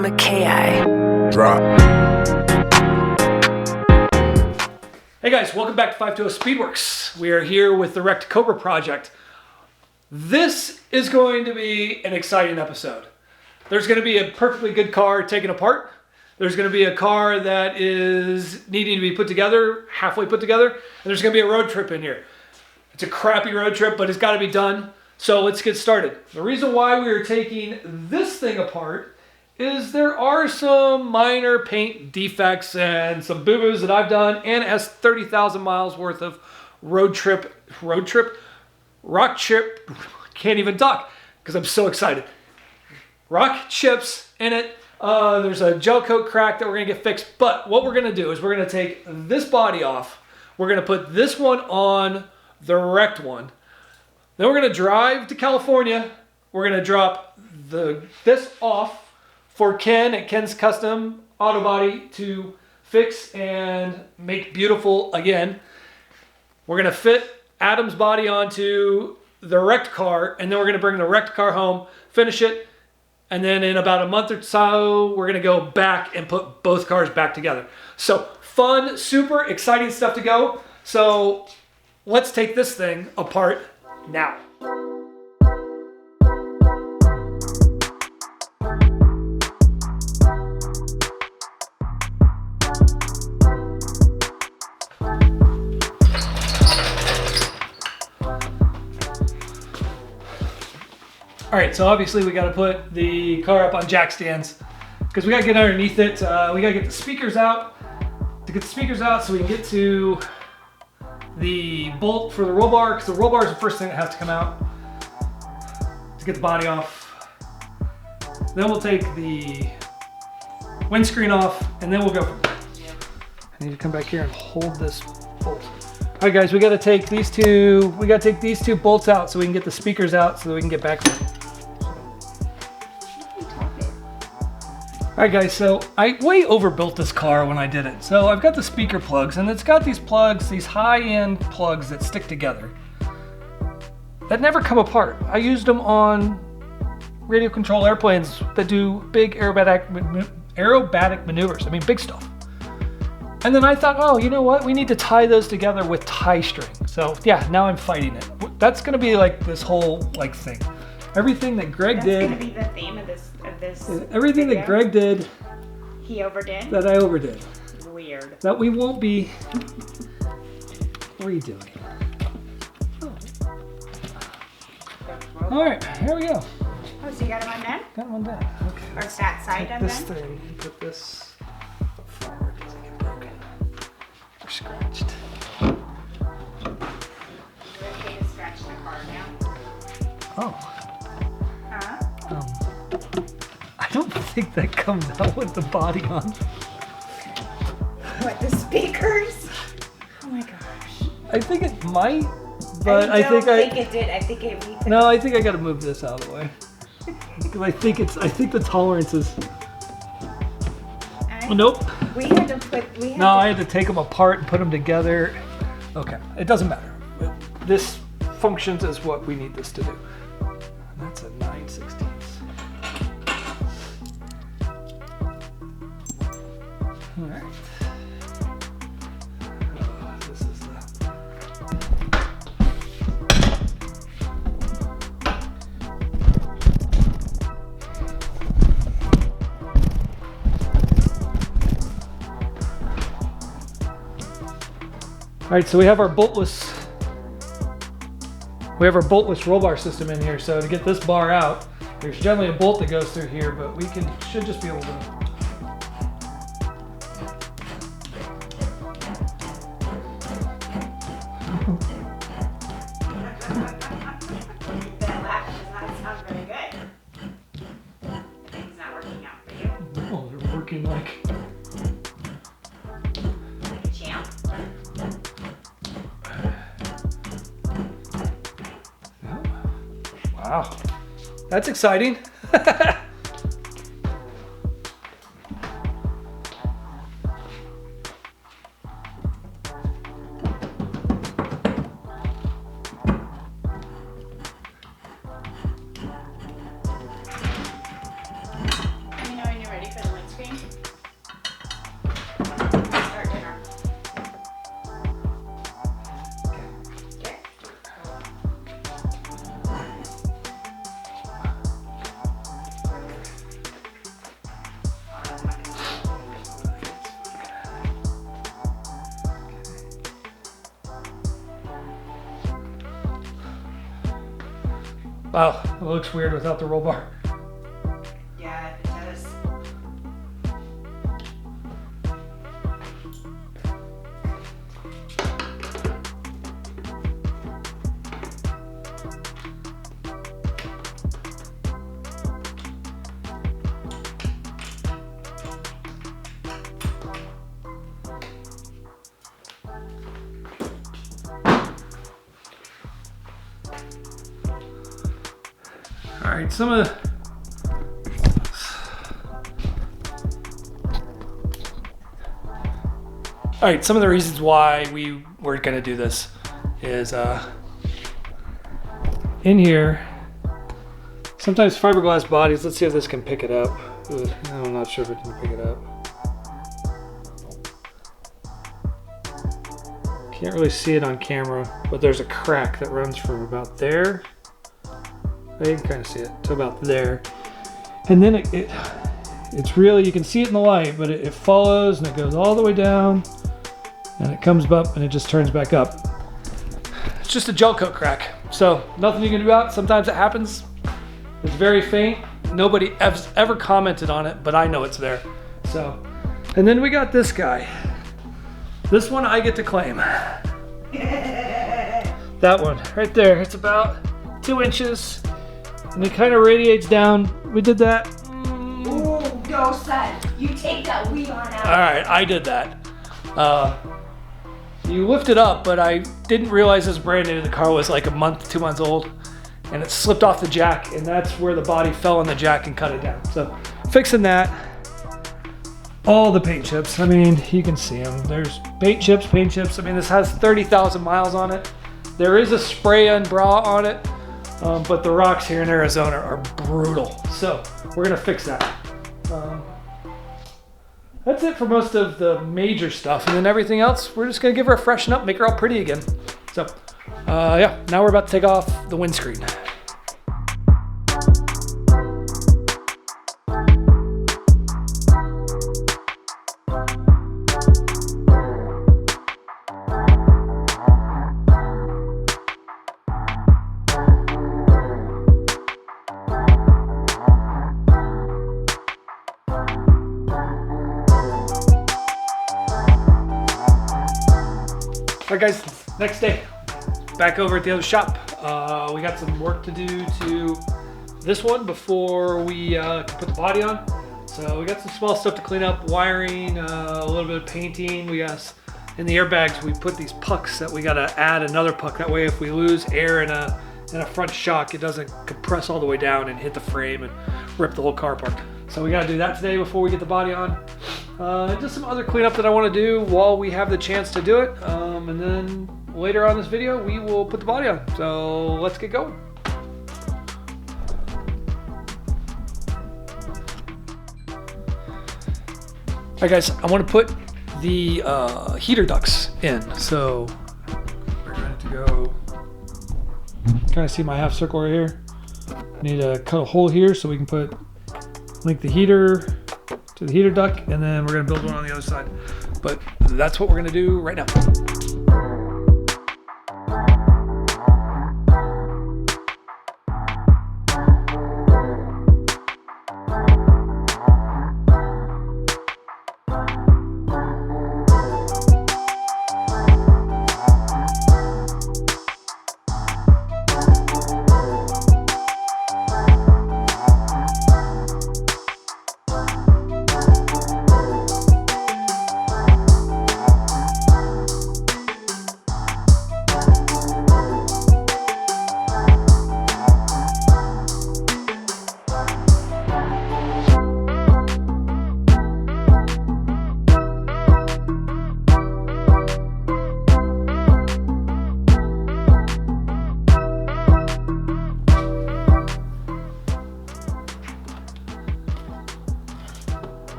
McKay. Drop. Hey guys, welcome back to 520 Speedworks. We are here with the Wrecked Cobra project. This is going to be an exciting episode. There's going to be a perfectly good car taken apart. There's going to be a car that is needing to be put together, halfway put together, and there's going to be a road trip in here. It's a crappy road trip, but it's got to be done. So let's get started. The reason why we are taking this thing apart is there are some minor paint defects and some boo-boos that I've done, and it has 30,000 miles worth of rock chip, can't even talk because I'm so excited. Rock chips in it. There's a gel coat crack that we're gonna get fixed, but what we're gonna do is we're gonna take this body off. We're gonna put this one on the wrecked one. Then we're gonna drive to California. We're gonna drop this off for Ken at Ken's Custom Auto Body to fix and make beautiful again. We're gonna fit Adam's body onto the wrecked car, and then we're gonna bring the wrecked car home, finish it, and then in about a month or so, we're gonna go back and put both cars back together. So fun, super exciting stuff to go. So let's take this thing apart now. All right, so obviously we got to put the car up on jack stands because we got to get underneath it. We got to get the speakers out. To get the speakers out so we can get to the bolt for the roll bar, because the roll bar is the first thing that has to come out to get the body off. Then we'll take the windscreen off, and then we'll go from there. I need to come back here and hold this bolt. All right, guys, we got to take these two. We got to take these two bolts out so we can get the speakers out so that we can get back there. All right, guys, so I way overbuilt this car when I did it. So I've got the speaker plugs, and it's got these plugs, these high-end plugs that stick together that never come apart. I used them on radio control airplanes that do big aerobatic maneuvers. I mean, big stuff. And then I thought, oh, you know what? We need to tie those together with tie string. So yeah, now I'm fighting it. That's gonna be like this whole like thing. Everything that Greg did. That's gonna be the theme of this everything video. that Greg did. He overdid. That I overdid. Weird. That we won't be redoing. Oh. All right, here we go. Oh, so you got one done? Got one done. Okay. Or is that side done? This thing and put this forward because I get broken or scratched. We're okay to scratch the car now. Oh. Huh? I don't think that comes out with the body on. What, the speakers? Oh my gosh. I think it might, but I don't think I it did. I think it. no, I think I got to move this out of the way. I think the tolerance is. Nope. We had to put. I had to take them apart and put them together. Okay, it doesn't matter. This functions as what we need this to do. That's a 9/16. All right. This is the. All right, so we have our boltless roll bar system in here. So to get this bar out, there's generally a bolt that goes through here, but we should just be able to. That laugh does not sound very good. Things not working out for you. Oh, they're working like. Like a champ. Wow, that's exciting. Let me know when you're ready for Wow, it looks weird without the roll bar. Yeah, it does. All right, some of the reasons why we were gonna do this is in here, sometimes fiberglass bodies, let's see if this can pick it up. Ugh, I'm not sure if it can pick it up. Can't really see it on camera, but there's a crack that runs from about there. You can kind of see it to about there. And then it's really, you can see it in the light, but it follows and it goes all the way down and it comes up and it just turns back up. It's just a gel coat crack. So nothing you can do about it. Sometimes it happens. It's very faint. Nobody ever commented on it, but I know it's there. So, and then we got this guy. This one I get to claim. That one right there. It's about 2 inches. And it kind of radiates down. We did that. Ooh, no, son. You take that wheel on out. All right, I did that. You lift it up, but I didn't realize it was brand new. The car was like a month, 2 months old, and it slipped off the jack, and that's where the body fell on the jack and cut it down. So fixing that. All the paint chips. I mean, you can see them. There's paint chips. I mean, this has 30,000 miles on it. There is a spray-on bra on it. But the rocks here in Arizona are brutal. So we're gonna fix that. That's it for most of the major stuff. And then everything else, we're just gonna give her a freshen up, make her all pretty again. So yeah, now we're about to take off the windscreen. All right guys, next day, back over at the other shop. We got some work to do to this one before we can put the body on. So we got some small stuff to clean up, wiring, a little bit of painting. We got, in the airbags, we put these pucks that we gotta add another puck. That way if we lose air in a front shock, it doesn't compress all the way down and hit the frame and rip the whole car apart. So we gotta do that today before we get the body on. Just some other cleanup that I want to do while we have the chance to do it. And then later on this video, we will put the body on. So let's get going. All right guys, I want to put the heater ducts in. So we're going to go, kind of see my half circle right here. I need to cut a hole here so we can link the heater to the heater duct, and then we're gonna build one on the other side. But that's what we're gonna do right now.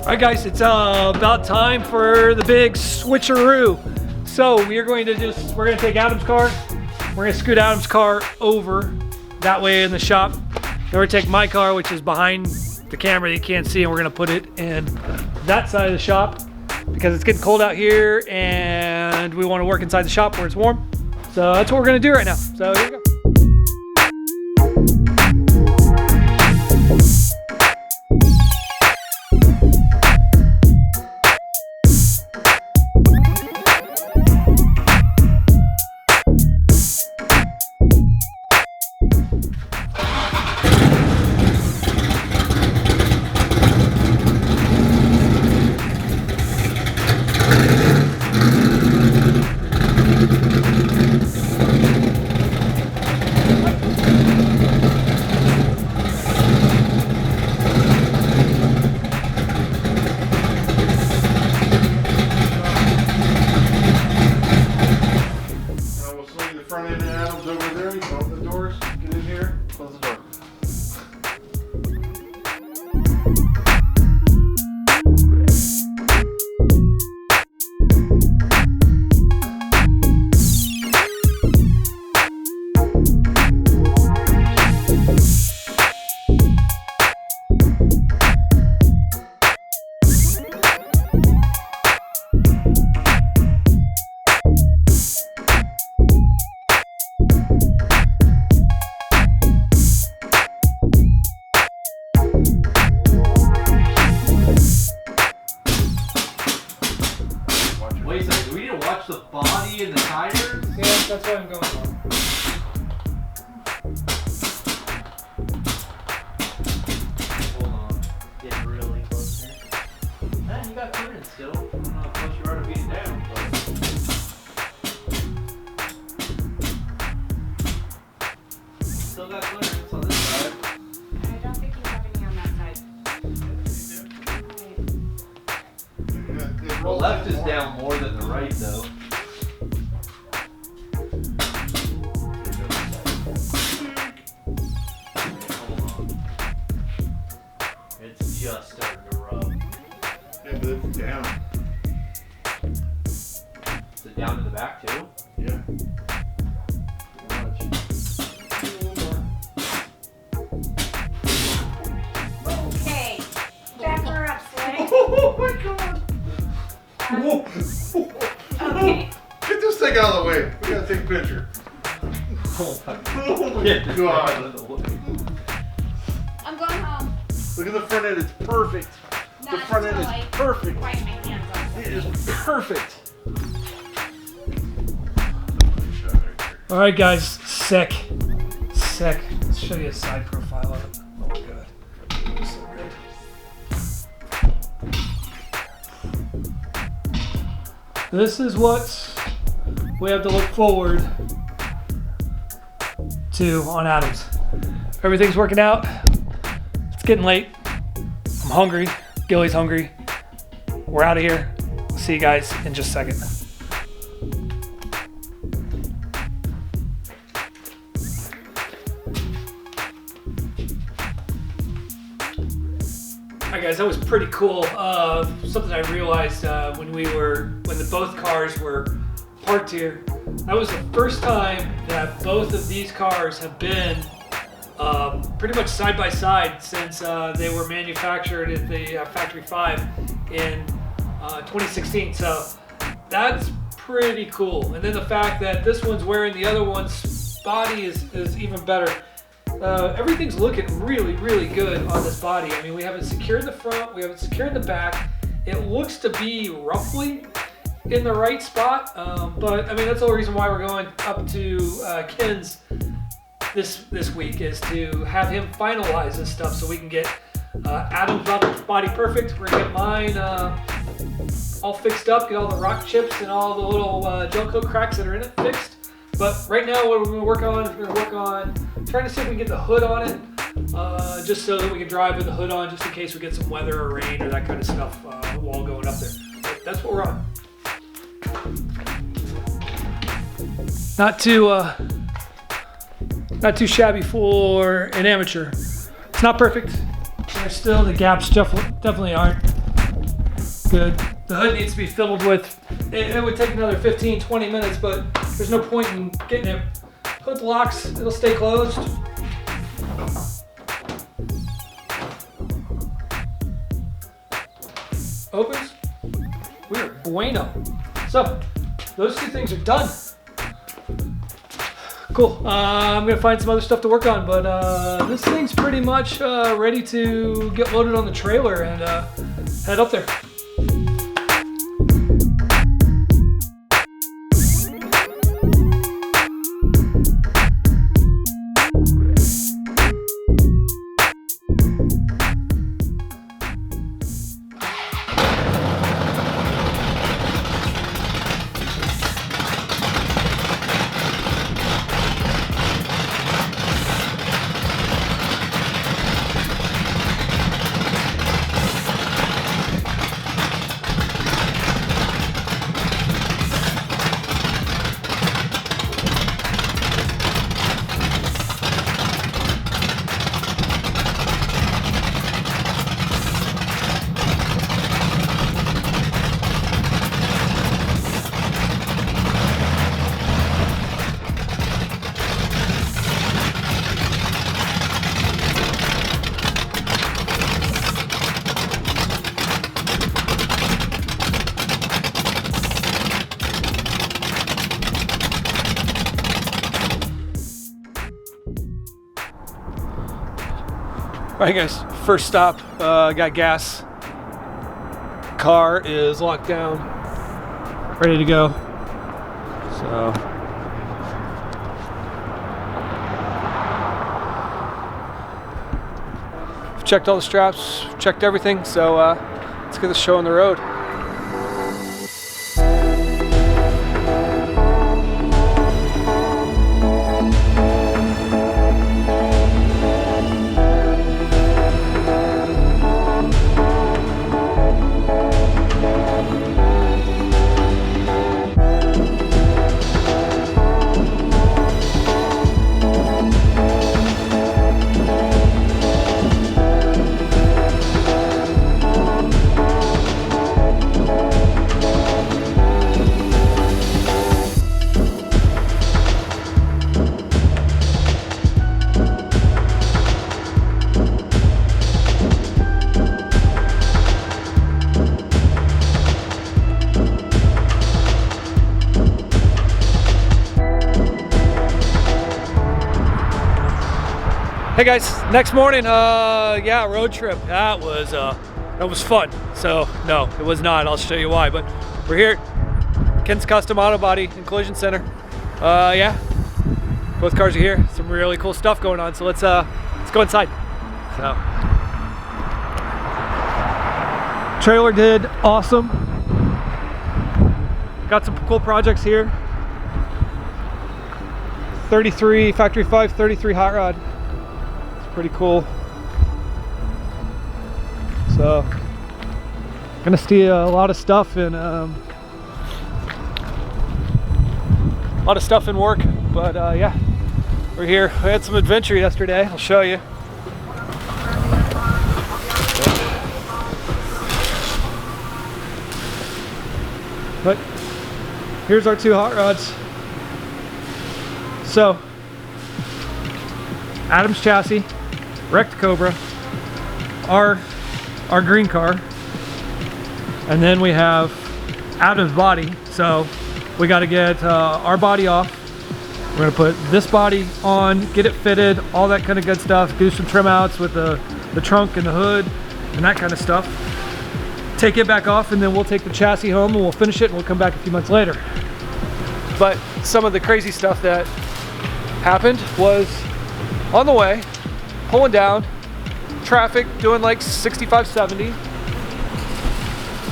Alright guys, it's about time for the big switcheroo. So we're going to take Adam's car, we're going to scoot Adam's car over that way in the shop. Then we're going to take my car, which is behind the camera that you can't see, and we're going to put it in that side of the shop because it's getting cold out here and we want to work inside the shop where it's warm. So that's what we're going to do right now. So here we go. The body and the tires? Yeah, that's what I'm going for. Hold on. Get really close here. Man, you got clearance still. I don't know how close you are to being down, but... Still got clearance on this side. I don't think you have any on that side. The left is down more than the right, though. It's just starting to rub. Yeah, but it's down. Is it down to the back, too? Yeah. Okay. Back her up, Slay. Oh my god! Okay. Get this thing out of the way. We gotta take a picture. Oh my Oh Get my this thing out god. of the way. I'm going home. Look at the front end, it's perfect. The Not front end until is I perfect. wipe my hands off. It is perfect. All right, guys, sick. Let's show you a side profile of it. Oh my god, it looks so good. This is what we have to look forward to on Adams. Everything's working out. It's getting late. I'm hungry. Gilly's hungry. We're out of here. See you guys in just a second. Alright guys, that was pretty cool. Something I realized when both cars were parked here. That was the first time that both of these cars have been pretty much side by side since they were manufactured at the Factory 5 in 2016. So that's pretty cool. And then the fact that this one's wearing the other one's body is even better. Everything's looking really, really good on this body. I mean, we have it secured in the front, we have it secured in the back. It looks to be roughly in the right spot, but I mean, that's the only reason why we're going up to Ken's this week, is to have him finalize this stuff so we can get Adam's body perfect. We're gonna get mine all fixed up, get all the rock chips and all the little gel coat cracks that are in it fixed. But right now what we're going to work on is we're going to work on trying to see if we can get the hood on it, just so that we can drive with the hood on, just in case we get some weather or rain or that kind of stuff while going up there. But that's what we're on. Not too shabby for an amateur. It's not perfect. There's still the gaps definitely aren't The hood needs to be filled with, it would take another 15-20 minutes, but there's no point in getting it. Hood locks, it'll stay closed. Opens, we're bueno. So, those two things are done. Cool, I'm gonna find some other stuff to work on, but this thing's pretty much ready to get loaded on the trailer and head up there. All right, guys, first stop, got gas. Car is locked down, ready to go. So, checked all the straps, checked everything, so let's get the show on the road. Hey guys, next morning, yeah, road trip. That was fun. So no, it was not. I'll show you why. But we're here at Ken's Custom Auto Body and Collision Center. Yeah, both cars are here. Some really cool stuff going on. So let's go inside. So trailer did awesome. Got some cool projects here. 33 Factory 5 33 hot rod. Pretty cool. So gonna see a lot of stuff in work, but yeah, we're here. We had some adventure yesterday. I'll show you. But here's our two hot rods. So Adam's chassis, wrecked Cobra, our green car, and then we have Adam's body. So we got to get our body off. We're gonna put this body on, get it fitted, all that kind of good stuff. Do some trim outs with the trunk and the hood and that kind of stuff. Take it back off, and then we'll take the chassis home and we'll finish it, and we'll come back a few months later. But some of the crazy stuff that happened was on the way, pulling down, traffic doing like 65, 70.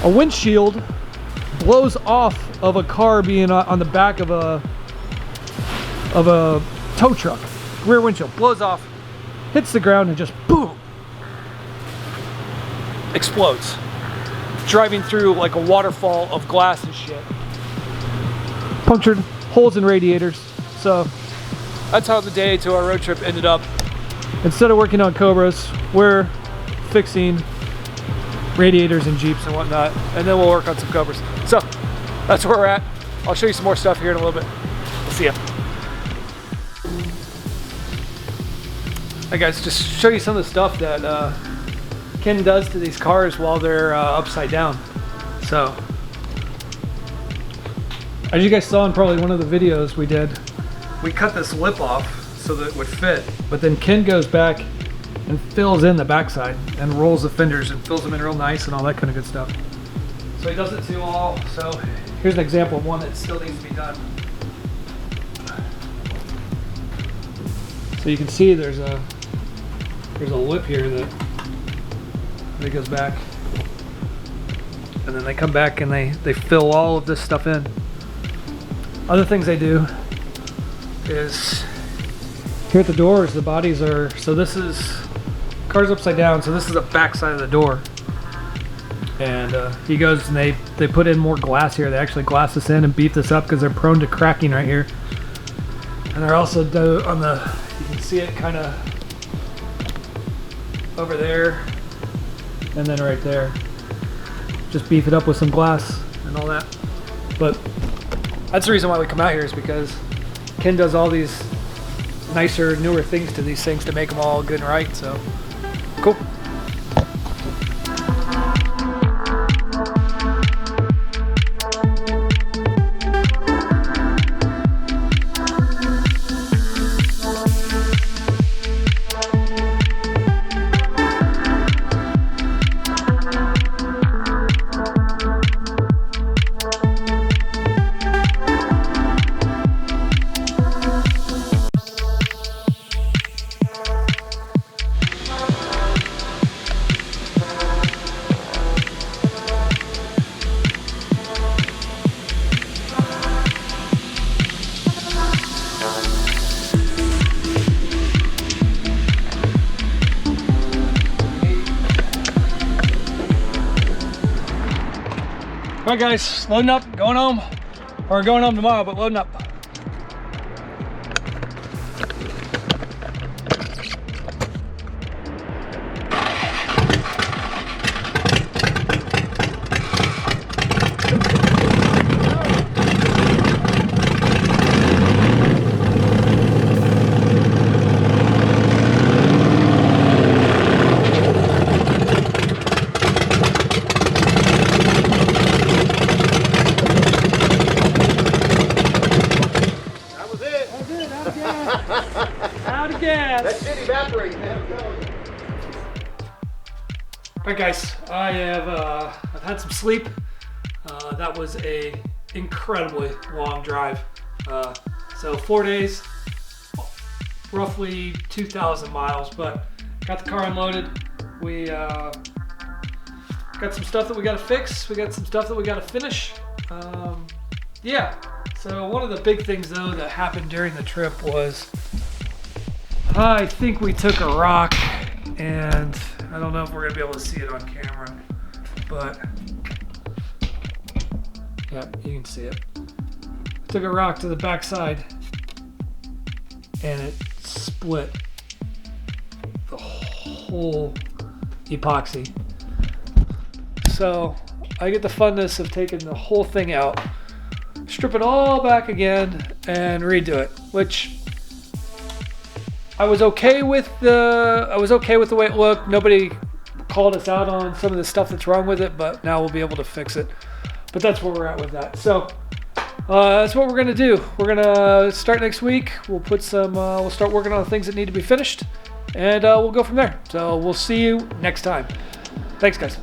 A windshield blows off of a car being on the back of a tow truck. Rear windshield blows off, hits the ground, and just boom, explodes. Driving through like a waterfall of glass and shit. Punctured holes in radiators. So that's how the day to our road trip ended up. Instead of working on Cobras, we're fixing radiators and Jeeps and whatnot, and then we'll work on some Cobras. So that's where we're at. I'll show you some more stuff here in a little bit. We'll see ya. Hey guys, just show you some of the stuff that Ken does to these cars while they're upside down. So, as you guys saw in probably one of the videos we did, we cut this lip off so that it would fit, but then Ken goes back and fills in the backside and rolls the fenders and fills them in real nice and all that kind of good stuff. So he does it to all. So here's an example of one that still needs to be done. So you can see there's a lip here that goes back, and then they come back and they fill all of this stuff in. Other things they do is here at the doors, the bodies are, so this is, car's upside down, so this is the back side of the door. And he goes and they put in more glass here. They actually glass this in and beef this up because they're prone to cracking right here. And they're also on the, you can see it kind of over there and then right there. Just beef it up with some glass and all that. But that's the reason why we come out here, is because Ken does all these nicer, newer things to these things to make them all good and right. So cool. All right guys, loading up, going home, or going home tomorrow, but loading up. That shit evaporates, man. I'm telling you. Alright guys, I've had some sleep. That was a incredibly long drive. So 4 days, roughly 2,000 miles, but got the car unloaded. We got some stuff that we got to fix. We got some stuff that we got to finish. Yeah, so one of the big things though that happened during the trip was I think we took a rock, and I don't know if we're gonna be able to see it on camera, but yeah, you can see it. Took a rock to the back side and it split the whole epoxy. So I get the funness of taking the whole thing out, strip it all back again and redo it, which I was okay with the way it looked. Nobody called us out on some of the stuff that's wrong with it, but now we'll be able to fix it. But that's where we're at with that. So that's what we're gonna do. We're gonna start next week. We'll put some. We'll start working on the things that need to be finished, and we'll go from there. So we'll see you next time. Thanks, guys.